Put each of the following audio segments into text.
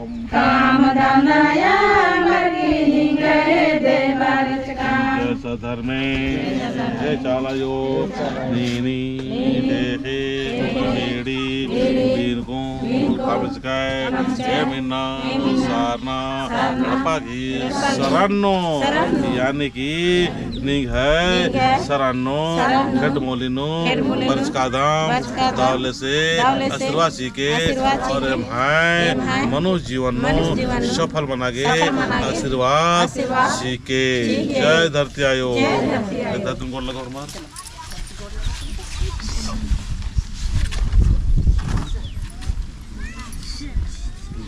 काम धंधया मरी गए देवर काम सधर्मे जय चालायो नीनी देखे मेड़ी बीरको काबिस्काय जय मीना सारना अपागी सरानो यानी कि निग है सरानो गडमोलिनो बरसकादाम दावले से आशीर्वाद सीखे और भाई मनुष्य जीवन नो सफल बनागे आशीर्वाद सीखे जय धरती आयो धरती को लगा और मार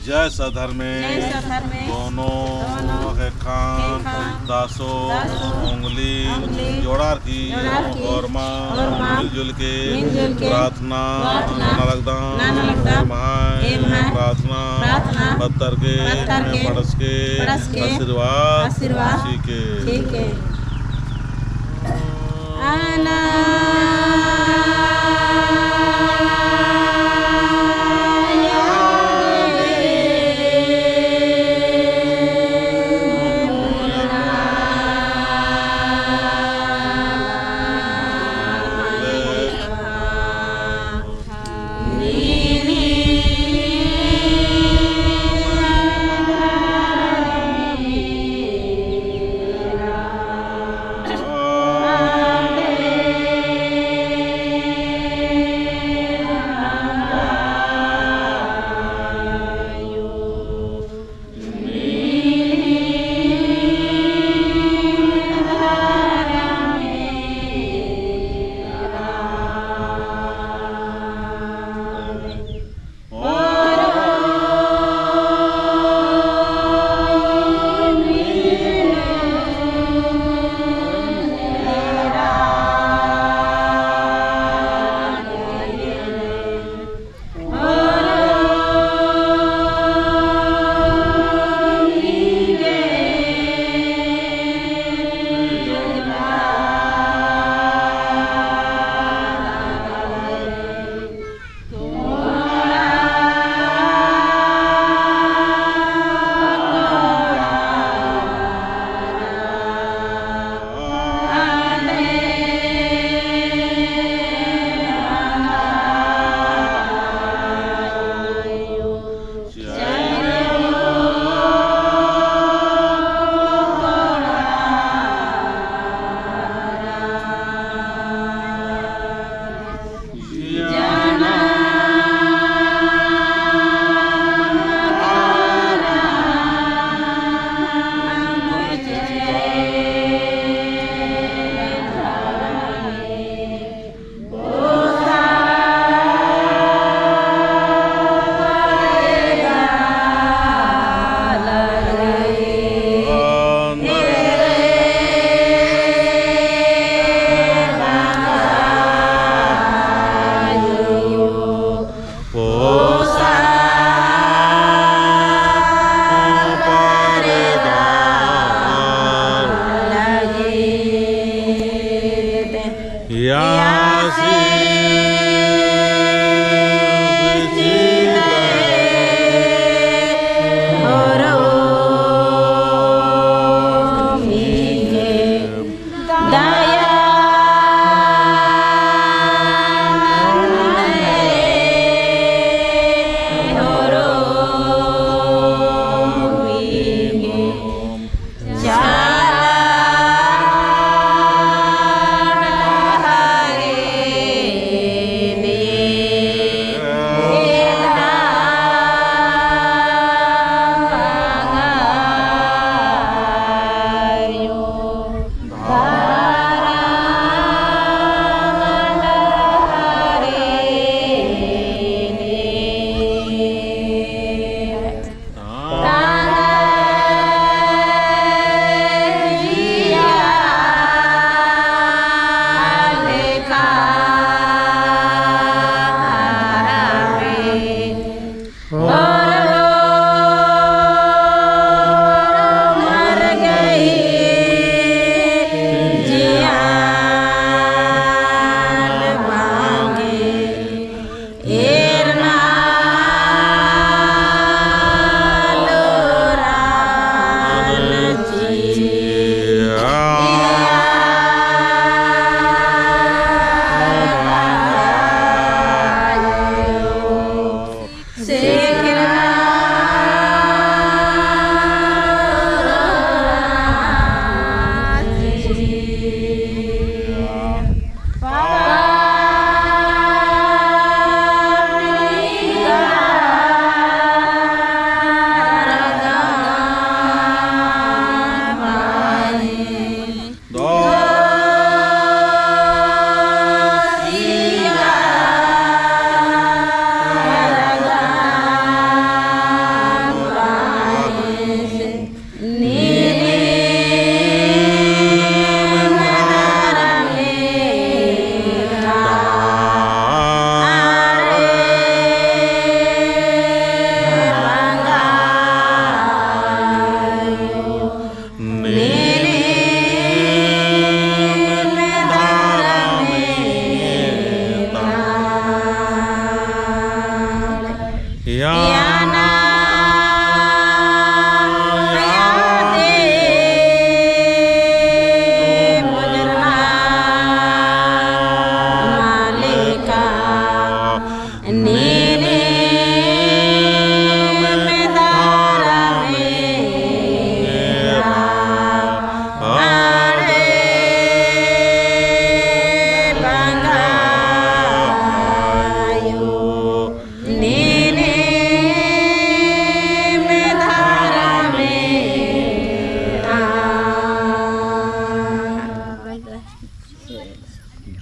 जय सधर्मे दोनों है खान दासो उंगली जोड़ार की और माँ मिलजुल के प्रार्थना नलगदान प्रार्थना पत्थर के पड़स के आशीर्वाद सीखे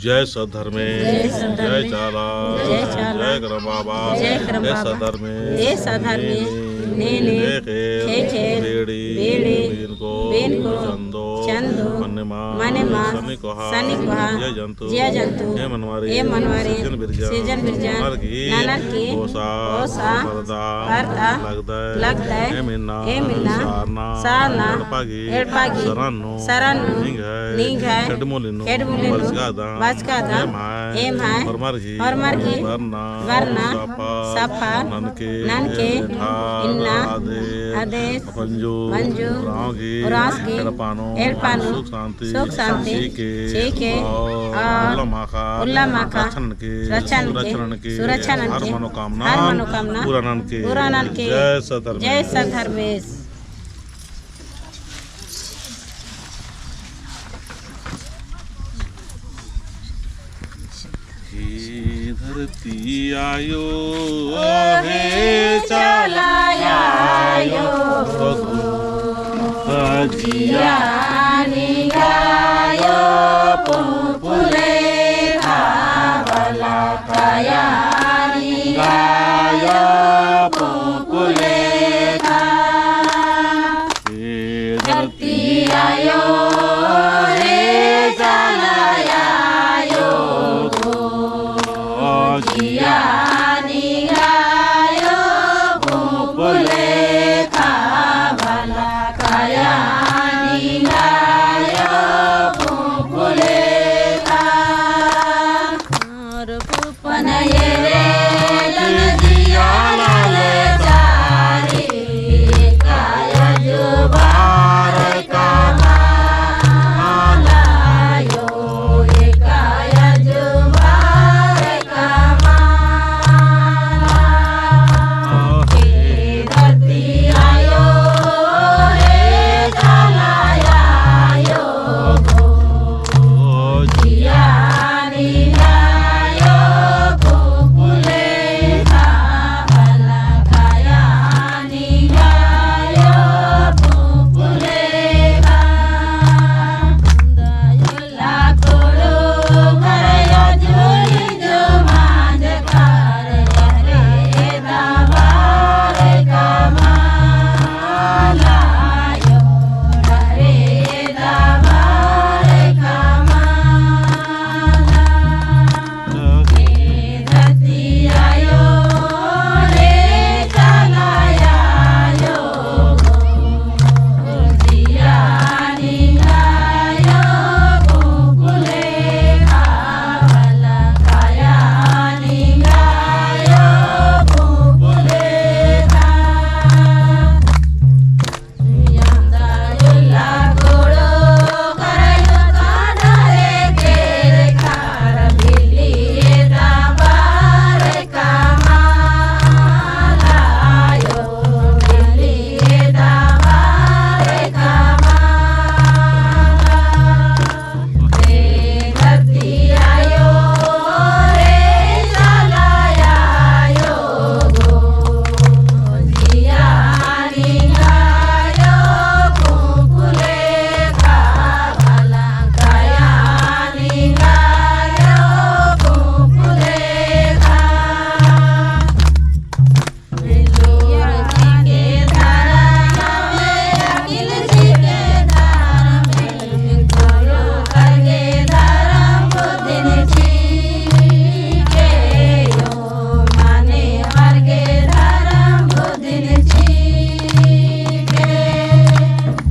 जय सधर्मे जय चाला जय करम बाबा जय सधर्मे नेने खेल बेड़ी बीनको चंदो मन्नेमा सनिकोहा जय जंतु हे मनवारी सीजन बिरजन नरकी ओसा परदा लगता है हे मिन्ना सारना एडपागी सरन्नु निंगै केडमुलिनु बचकादा एम है परमर्गी वर्ना सफा ननके इन्ना आदेश मंजू रागी एलपानु सुख शांति चीके उल्लामाका रचन के हर मनोकामना पुराणन के जय सधर्मेश। धरती आयो हे चलायो जिया